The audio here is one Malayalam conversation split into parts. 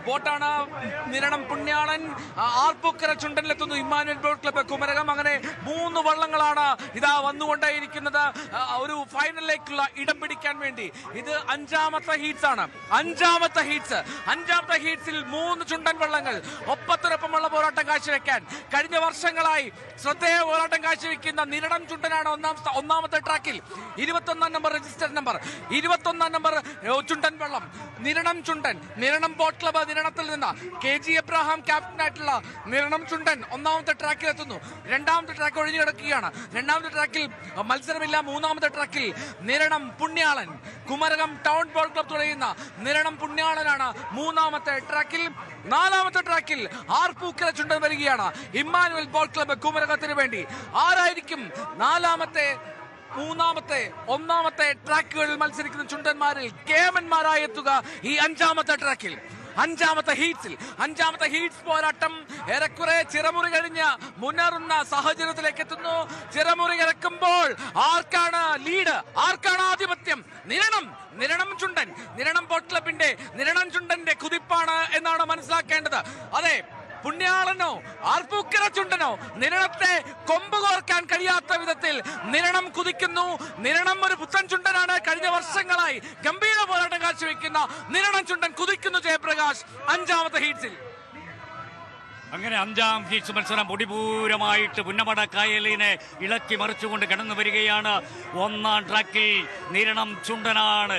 ബോട്ടാണ് നിരണം പുണ്യാളൻ, ആർപ്പൂക്കര ചുണ്ടനിലെത്തുന്നു ഇമ്മാനുവൽ ബോട്ട് ക്ലബ്ബ് കുമരകം. അങ്ങനെ 3 വള്ളങ്ങളാണ് ഇതാ വന്നുകൊണ്ടേയിരിക്കുന്നത് ഒരു ഫൈനലിലേക്കുള്ള ഇടം പിടിക്കാൻ വേണ്ടി. ഇത് 5ാമത്തെ ഹീറ്റ്സ് ആണ്. 5ാമത്തെ ഹീറ്റ്സിൽ 3 ചുണ്ടൻ വള്ളങ്ങൾ ഒപ്പത്തിനൊപ്പമുള്ള പോരാട്ടം കാഴ്ചവെക്കാൻ കഴിഞ്ഞ വർഷങ്ങളായി ശ്രദ്ധേയ പോരാട്ടം കാഴ്ചവെക്കുന്ന നിരണം ചുണ്ടനാണ് ഒന്നാമത്തെ ട്രാക്കിൽ. 21 നമ്പർ രജിസ്റ്റർ നമ്പർ 21 നമ്പർ ചുണ്ടൻ വള്ളം നിരണം ബോട്ട് ക്ലബ്ബ് നിരണത്തിൽ നിന്ന് KG എബ്രഹാം ക്യാപ്റ്റനായിട്ടുള്ള നിരണം ചുണ്ടൻ 1ാമത്തെ ട്രാക്കിൽ എത്തുന്നു. 2ാമത്തെ ട്രാക്ക് ഒഴിഞ്ഞു കിടക്കുകയാണ്. 2ാമത്തെ ട്രാക്കിൽ മത്സരമില്ല. 3ാമത്തെ ട്രാക്കിൽ Niranam Punyalan Kumarakom town boat club തുടയുന്ന നിരണം പുണ്യാളനാണ് 3ാമത്തെ ട്രാക്കിൽ. 4ാമത്തെ ട്രാക്കിൽ ആർപ്പൂക്കര ചുണ്ടൻ വരികയാണ് ഇമ്മാനുവൽ ബോട്ട് ക്ലബ്ബ് കുമരകത്തിന് വേണ്ടി. ആരായിരിക്കും 4ാമത്തെ 3ാമത്തെ 1ാമത്തെ ട്രാക്കുകളിൽ മത്സരിക്കുന്ന ചുണ്ടന്മാരിൽ കേമന്മാരായി എത്തുക ഈ 5ാമത്തെ ട്രാക്കിൽ? 5ാമത്തെ ഹീറ്റ്സ് പോരാട്ടം ഏറെക്കുറെ ചിറമുറി കഴിഞ്ഞ് മുന്നേറുന്ന സാഹചര്യത്തിലേക്ക് എത്തുന്നു. ചിറമുറി കിടക്കുമ്പോൾ ആർക്കാണ് ലീഡ്, ആർക്കാണ് ആധിപത്യം? നിരണം ബോട്ട് ക്ലബിന്റെ നിരണം ചുണ്ടന്റെ കുതിപ്പാണ് എന്നാണ് മനസ്സിലാക്കേണ്ടത്. അതെ, പുണ്യാളനോ ആർപ്പൂക്കര ചുണ്ടനോ നിരണത്തെ കൊമ്പ് കോർക്കാൻ കഴിയാത്ത വിധത്തിൽ നിരണം കുതിക്കുന്നു. നിരണം ഒരു പുത്തൻ ചുണ്ടനാണ്. കഴിഞ്ഞ വർഷങ്ങളായി ഗംഭീര പോരാട്ടം കാഴ്ചവെക്കുന്ന നിരണം ചുണ്ടൻ കുതിക്കുന്നു. ജയപ്രകാശ് 5ാമത്തെ ഹീറ്റ്സിൽ. അങ്ങനെ 5ാം ഹീറ്റ്സ് മത്സരം പൊടിപൂരമായിട്ട് പുന്നമട കായലിനെ ഇളക്കി മറിച്ചുകൊണ്ട് കടന്നു വരികയാണ്. 1ാം ട്രാക്കിൽ നിരണം ചുണ്ടനാണ്.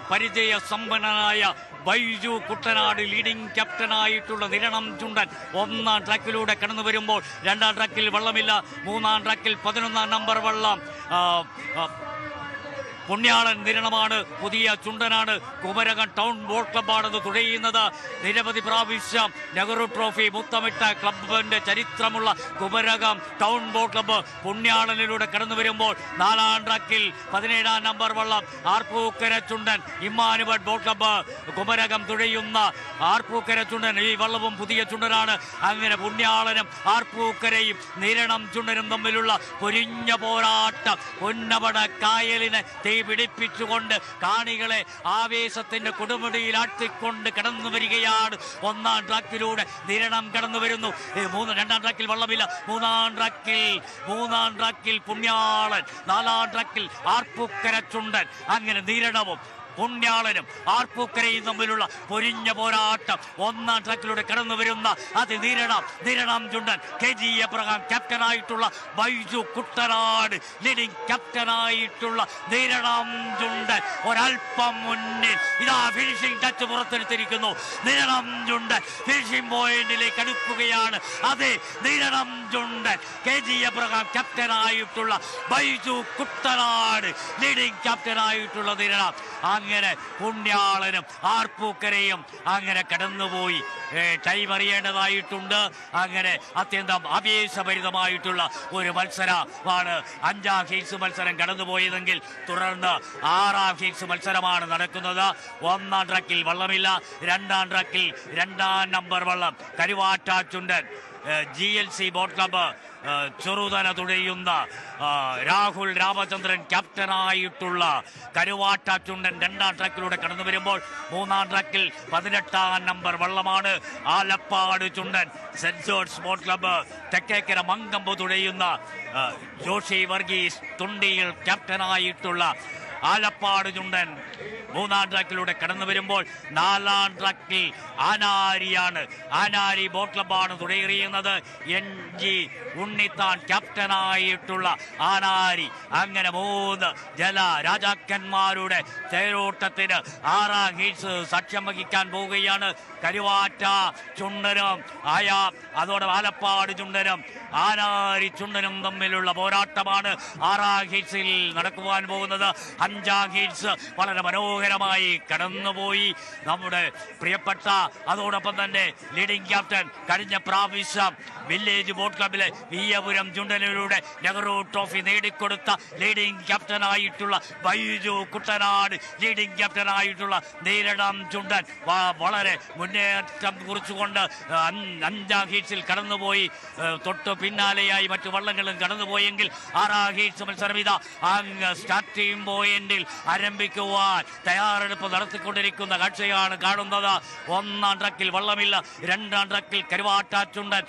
പരിചയ സമ്പന്നനായ ബൈജു കുട്ടനാട് ലീഡിംഗ് ക്യാപ്റ്റനായിട്ടുള്ള നിരണം ചുണ്ടൻ 1ാം ട്രാക്കിലൂടെ കടന്നു വരുമ്പോൾ 2ാം ട്രാക്കിൽ വള്ളമില്ല. 3ാം ട്രാക്കിൽ 11ാം നമ്പർ വള്ളം പുണ്യാളൻ നിരണമാണ്. പുതിയ ചുണ്ടനാണ്. കുമരകം ടൗൺ ബോട്ട് ക്ലബ്ബാണത് തുഴയുന്നത്. നിരവധി പ്രാവശ്യം നെഹ്റു ട്രോഫി മുത്തമിട്ട ക്ലബിന്റെ ചരിത്രമുള്ള കുമരകം ടൗൺ ബോട്ട് ക്ലബ്ബ് പുണ്യാളനിലൂടെ കടന്നു വരുമ്പോൾ 4ാം ട്രാക്കിൽ 17ാം നമ്പർ വള്ളം ആർപ്പൂക്കര ചുണ്ടൻ ഇമ്മാനുവൽ ബോട്ട് ക്ലബ്ബ് കുമരകം തുഴയുന്ന ആർപ്പൂക്കര ചുണ്ടൻ. ഈ വള്ളവും പുതിയ ചുണ്ടനാണ്. അങ്ങനെ പുണ്യാളനും ആർപ്പൂക്കരയും നിരണം ചുണ്ടനും തമ്മിലുള്ള പൊരിഞ്ഞ പോരാട്ടം പുന്നമട കായലിനെ പിടിപ്പിച്ചുകൊണ്ട് കാണികളെ ആവേശത്തിന്റെ കൊടുമുടിയിലാട്ടിക്കൊണ്ട് കടന്നു വരികയാണ്. 1ാം ട്രാക്കിലൂടെ നിരണം കടന്നു വരുന്നു. 2ാം ട്രാക്കിൽ വള്ളമില്ല. 3ാം ട്രാക്കിൽ പുണ്യാളൻ. 4ാം ട്രാക്കിൽ ആർപ്പൂക്കര ചുണ്ടൻ. അങ്ങനെ നിരണവും പുണ്യാളനും ആർപ്പൂക്കരയും തമ്മിലുള്ള പൊരിഞ്ഞ പോരാട്ടം 1ാം ട്രാക്കിലൂടെ കടന്നു വരുന്ന നിരണം ചുണ്ടൻ. KG എബ്രഹാം ക്യാപ്റ്റനായിട്ടുള്ള ബൈജു കുട്ടനാട് ലീഡിംഗ് ക്യാപ്റ്റനായിട്ടുള്ള നിരണം ചുണ്ടൻ ഒരൽപ്പം മുന്നിൽ. ഇതാ ഫിനിഷിംഗ് ടച്ച് പുറത്തെടുത്തിരിക്കുന്നു. നിരണം ചുണ്ടൻ ഫിനിഷിംഗ് പോയിന്റിലേക്ക് അടുക്കുകയാണ്. അതെ, നിരണം ചുണ്ടൻ KG എബ്രഹാം ക്യാപ്റ്റനായിട്ടുള്ള ബൈജു കുട്ടനാട് ലീഡിംഗ് ക്യാപ്റ്റനായിട്ടുള്ള നിരണം. അങ്ങനെ പുണ്യാളനും ആർപ്പൂക്കരയും അങ്ങനെ കടന്നുപോയി. ടൈം അറിയേണ്ടതായിട്ടുണ്ട്. അങ്ങനെ അത്യന്തം ആവേശഭരിതമായിട്ടുള്ള ഒരു മത്സരമാണ് 5ാം ഹീറ്റ്സ് മത്സരം കടന്നുപോയതെങ്കിൽ തുടർന്ന് 6ാം ഹീറ്റ്സ് മത്സരമാണ് നടക്കുന്നത്. 1ാം ട്രാക്കിൽ വള്ളമില്ല. 2ാം ട്രാക്കിൽ 2ാം നമ്പർ വള്ളം കരുവാറ്റ ചുണ്ടൻ GLC ബോട്ട് ക്ലബ്ബ് ചെറുതന തുഴയുന്ന രാഹുൽ രാമചന്ദ്രൻ ക്യാപ്റ്റനായിട്ടുള്ള കരുവാറ്റ ചുണ്ടൻ 2ാം ട്രാക്കിലൂടെ കടന്നു വരുമ്പോൾ 3ാം ട്രാക്കിൽ 18ാം നമ്പർ വള്ളമാണ് ആലപ്പാട് ചുണ്ടൻ Saint George boat club Thekkekara Mankombu തുഴയുന്ന ജോഷി വർഗീസ് തുണ്ടിയിൽ ക്യാപ്റ്റനായിട്ടുള്ള ആലപ്പാട് ചുണ്ടൻ 3ാം ട്രാക്കിലൂടെ കടന്നു വരുമ്പോൾ 4ാം ട്രാക്കിൽ ആനാരിയാണ്. ആനാരി ബോട്ട് ക്ലബ്ബാണ് തുഴയെറിയുന്നത്. NG ഉണ്ണിത്താൻ ക്യാപ്റ്റനായിട്ടുള്ള ആനാരി. അങ്ങനെ 3 ജല രാജാക്കന്മാരുടെ തേരോട്ടത്തിന് 6ാം ഹീറ്റ്സ് സാക്ഷ്യം വഹിക്കാൻ പോവുകയാണ്. കരുവാറ്റ ചുണ്ടനും അതോടെ ആലപ്പാട് ചുണ്ടനും ആനാരി ചുണ്ടനും തമ്മിലുള്ള പോരാട്ടമാണ് 6ാം ഹീറ്റ്സിൽ നടക്കുവാൻ പോകുന്നത്. 5ാം ഹീറ്റ്സ് വളരെ മനോഹരമായി കടന്നുപോയി. നമ്മുടെ പ്രിയപ്പെട്ട അതോടൊപ്പം തന്നെ ലീഡിംഗ് ക്യാപ്റ്റൻ കഴിഞ്ഞ പ്രാവശ്യം വില്ലേജ് ബോട്ട് ക്ലബിലെ വിയ്യപുരം ചുണ്ടനിലൂടെ നെഹ്റു ട്രോഫി നേടിക്കൊടുത്ത ലീഡിംഗ് ക്യാപ്റ്റനായിട്ടുള്ള ബൈജു കുട്ടനാട് ലീഡിംഗ് ക്യാപ്റ്റനായിട്ടുള്ള നിരണം ചുണ്ടൻ വളരെ മുന്നേറ്റം കുറിച്ചുകൊണ്ട് 5ാം ഹീറ്റ്സിൽ കടന്നുപോയി. തൊട്ട് പിന്നാലെയായി മറ്റു വള്ളങ്ങളും കടന്നുപോയെങ്കിൽ 6ാം ഹീറ്റ്സ് മത്സരം ഇതാ അങ്ങ് സ്റ്റാർട്ടിംഗ് പോയിന്റ് പോയിന്റിൽ ആരംഭിക്കുവാൻ തയ്യാറെടുപ്പ് നടത്തിക്കൊണ്ടിരിക്കുന്ന കാഴ്ചയാണ് കാണുന്നത്. ഒന്നാം ട്രക്കിൽ വള്ളമില്ല, രണ്ടാം ട്രക്കിൽ കരുവാറ്റാച്ചുണ്ടൻ,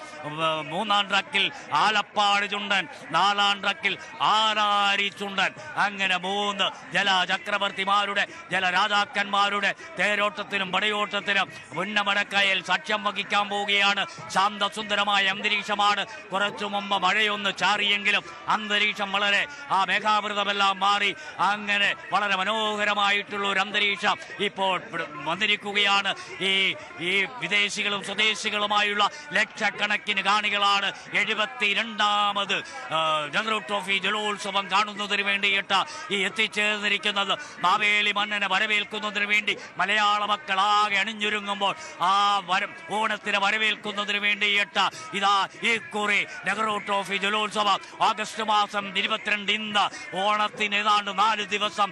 മൂന്നാം ട്രക്കിൽ ആലപ്പാട് ചുണ്ടൻ, നാലാം ട്രക്കിൽ ആനാരി ചുണ്ടൻ. അങ്ങനെ 3 ജലചക്രവർത്തിമാരുടെ ജലരാജാക്കന്മാരുടെ തേരോട്ടത്തിനും പടയോട്ടത്തിനും പുന്നമടക്കായൽ സാക്ഷ്യം വഹിക്കാൻ പോവുകയാണ്. ശാന്തസുന്ദരമായ അന്തരീക്ഷമാണ്. കുറച്ചു മുമ്പ് മഴയൊന്ന് ചാറിയെങ്കിലും അന്തരീക്ഷം വളരെ മേഘാവൃതമെല്ലാം മാറി അങ്ങനെ വളരെ മനോഹരമായിട്ടുള്ള ഒരു അന്തരീക്ഷം ഇപ്പോൾ വന്നിരിക്കുകയാണ്. ഈ വിദേശികളും സ്വദേശികളുമായുള്ള ലക്ഷക്കണക്കിന് കാണികളാണ് 72ാമത് നെഹ്റു ട്രോഫി ജലോത്സവം കാണുന്നതിന് വേണ്ടിയിട്ട് ഈ എത്തിച്ചേർന്നിരിക്കുന്നത്. മാവേലി മന്നനെ വരവേൽക്കുന്നതിന് വേണ്ടി മലയാള മക്കളാകെ അണിഞ്ഞൊരുങ്ങുമ്പോൾ ഓണത്തിന് വരവേൽക്കുന്നതിന് വേണ്ടിയിട്ട് ഇതാ ഈ കുറി നെഹ്റു ട്രോഫി ജലോത്സവം ഓഗസ്റ്റ് മാസം 22 ഇന്ന് ഓണത്തിന് ഏതാണ്ട് 4 ദിവസം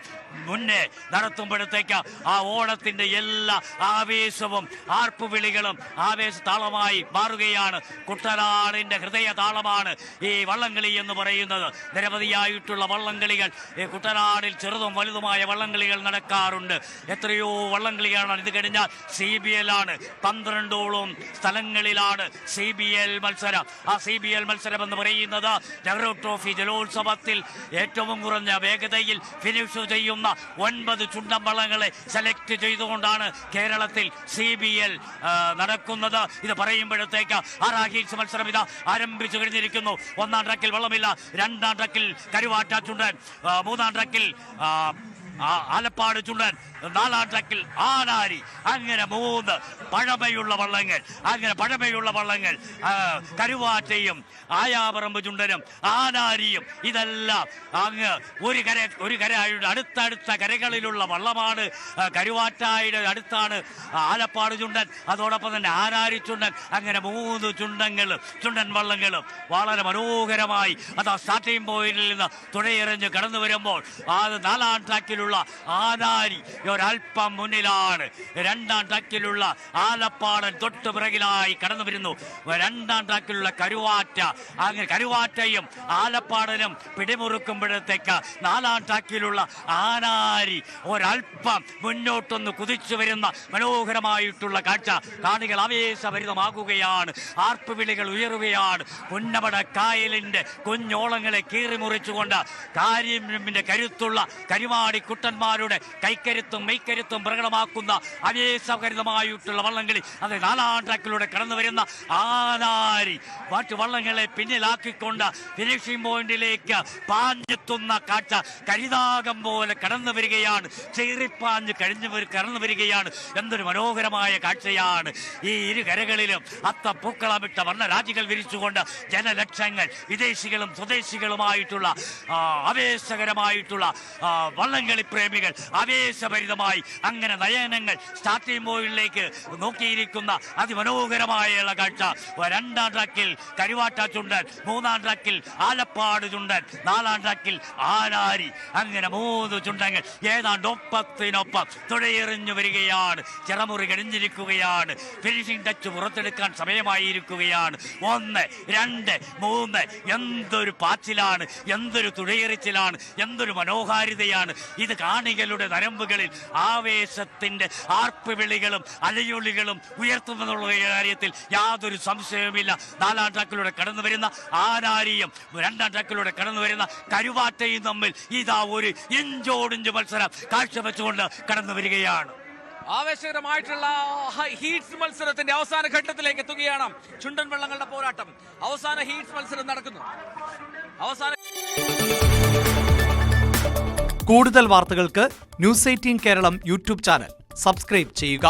മുന്നേ നടത്തുമ്പോഴത്തേക്ക് ആ ഓണത്തിന്റെ എല്ലാ ആവേശവും ആർപ്പുവിളികളും ആവേശതാളമായി മാറുകയാണ്. കുട്ടനാടിന്റെ ഹൃദയ താളമാണ് ഈ വള്ളംകളി എന്ന് പറയുന്നത്. നിരവധിയായിട്ടുള്ള വള്ളംകളികൾ ഈ കുട്ടനാടിൽ ചെറുതും വലുതുമായ വള്ളംകളികൾ നടക്കാറുണ്ട്. എത്രയോ വള്ളംകളിയാണ്. ഇത് കഴിഞ്ഞാൽ CBL ആണ്. 12ഓളം സ്ഥലങ്ങളിലാണ് CBL മത്സരം. ആ CBL മത്സരം എന്ന് പറയുന്നത് നെഹ്റു ട്രോഫി ജലോത്സവത്തിൽ ഏറ്റവും കുറഞ്ഞ വേഗതയിൽ ഫിനിഷ് ചെയ്യുന്ന 9 ചുണ്ടൻ വള്ളങ്ങളെ സെലക്ട് ചെയ്തുകൊണ്ടാണ് കേരളത്തിൽ CBL നടക്കുന്നത്. ഇത് പറയുമ്പോഴത്തേക്ക് ഹീറ്റ്സ് മത്സരം ഇതാ ആരംഭിച്ചു കഴിഞ്ഞിരിക്കുന്നു. ഒന്നാം ട്രക്കിൽ വള്ളമില്ല, രണ്ടാം ട്രക്കിൽ കരുവാറ്റാച്ചുണ്ടൻ, മൂന്നാം ട്രക്കിൽ ആലപ്പാട് ചുണ്ടൻ, നാലാം ട്രക്കിൽ ആനാരി. അങ്ങനെ 3 പഴമയുള്ള വള്ളങ്ങൾ കരുവാറ്റയും ആയാപറമ്പ് ചുണ്ടനും ആനാരിയും ഇതെല്ലാം അങ്ങ് ഒരു കരയുടെ അടുത്തടുത്ത കരകളിലുള്ള വള്ളമാണ്. കരുവാറ്റായുടെ അടുത്താണ് ആലപ്പാട് ചുണ്ടൻ, അതോടൊപ്പം തന്നെ ആനാരി ചുണ്ടൻ. അങ്ങനെ 3 ചുണ്ടൻ വള്ളങ്ങളും വളരെ മനോഹരമായി അതാ സ്റ്റാർട്ടിംഗ് പോയിന്റിൽ നിന്ന് തുഴയെറിഞ്ഞ് കടന്നു വരുമ്പോൾ അത് 4ാം ട്രാക്കിലുള്ള ആനാരി ഒരൽപ്പം മുന്നിലാണ്. 2ാം ട്രാക്കിലുള്ള ആലപ്പാടൻ തൊട്ട് പിറകിലായി കടന്നു വരുന്നു. 2ാം ട്രാക്കിലുള്ള കരുവാറ്റ, അങ്ങനെ കരുവാറ്റയും ആലപ്പാടനും പിടിമുറുക്കുമ്പോഴത്തേക്ക് 4ാം ട്രാക്കിലുള്ള ആനാരി ഒരൽപ്പം മുന്നോട്ടൊന്ന് കുതിച്ചു വരുന്ന മനോഹരമായിട്ടുള്ള കാഴ്ച കാണികൾ ആവേശഭരിതമാകുകയാണ്. ആർപ്പുവിളികൾ ഉയരുകയാണ്. പുന്നമട കായലിന്റെ കുഞ്ഞോളങ്ങളെ കീറിമുറിച്ചുകൊണ്ട് കാര്യമിന്റെ കരുത്തുള്ള കരിമാടി കുട്ടന്മാരുടെ കൈക്കരുത്തും മെയ്ക്കരുത്തും പ്രകടമാക്കുന്ന ആവേശഭരിതമായിട്ടുള്ള വള്ളംകളി. അത് 4ാം ട്രാക്കിലൂടെ കടന്നു വരുന്ന ആനാരി മറ്റു വള്ളങ്ങളെ പിന്നിലാക്കിക്കൊണ്ട് ഫിനിഷിംഗ് പോയിന്റിലേക്ക് പാഞ്ഞെത്തുന്ന കാഴ്ച കരിനാഗം പോലെ കടന്നു വരികയാണ്. ചേറിപ്പാഞ്ഞ് കടന്നു വരികയാണ്. എന്തൊരു മനോഹരമായ കാഴ്ചയാണ്. ഈ ഇരുകരകളിലും അത്തപ്പൂക്കളമിട്ട വർണ്ണരാജികൾ വിരിച്ചുകൊണ്ട് ജനലക്ഷങ്ങൾ വിദേശികളും സ്വദേശികളുമായിട്ടുള്ള ആവേശകരമായിട്ടുള്ള വള്ളംകളി പ്രേമികൾ ആവേശഭരിതമായി അങ്ങനെ നയനങ്ങൾ സ്റ്റാർട്ടിംഗ് പോയിന്റിലേക്ക് നോക്കിയിരിക്കുന്ന അതിമനോഹരമായ കാഴ്ച. 2ാം ട്രാക്കിൽ കരുവാറ്റാച്ചുണ്ടൻ, 3ാം ട്രാക്കിൽ ആലപ്പാട് ചുണ്ടൻ, 4ാം ട്രാക്കിൽ ആനാരി. അങ്ങനെ 3 ചുണ്ടങ്ങൾ ഏതാണ്ട് ഒപ്പത്തിനൊപ്പം തുഴയെറിഞ്ഞു വരികയാണ്. ചിറമുറി കഴിഞ്ഞിരിക്കുകയാണ്. ഫിനിഷിംഗ് ടച്ച് പുറത്തെടുക്കാൻ സമയമായിരിക്കുകയാണ്. 1, 2, 3 എന്തൊരു പാച്ചിലാണ്, എന്തൊരു തുഴയെറിച്ചിലാണ്, എന്തൊരു മനോഹാരിതയാണ്. ഇത് കാണികളുടെ നരമ്പുകളിൽ ആവേശത്തിന്റെ ആർപ്പുവിളികളും അലയൊളികളും ഉയർത്തുമെന്നുള്ള കാര്യത്തിൽ യാതൊരു സംശയവുമില്ല. 4ാം ട്രാക്കിലൂടെ കടന്നു വരുന്ന ആനാരിയും 2ാം ട്രാക്കിലൂടെ കടന്നു വരുന്ന കരുവാറ്റയും തമ്മിൽ ഇതാ ഒരു ഇഞ്ചോടിഞ്ച് മത്സരം കാഴ്ചവെച്ചുകൊണ്ട് കടന്നു വരികയാണ്. ആവേശകരമായിട്ടുള്ള ഹീറ്റ്സ് മത്സരത്തിന്റെ അവസാന ഘട്ടത്തിലേക്ക് എത്തുകയാണ്. ചുണ്ടൻ വള്ളങ്ങളുടെ പോരാട്ടം. അവസാന ഹീറ്റ്സ് മത്സരം നടക്കുന്നു. കൂടുതൽ വാർത്തകൾക്ക് news 18 Keralam YouTube channel subscribe ചെയ്യുക.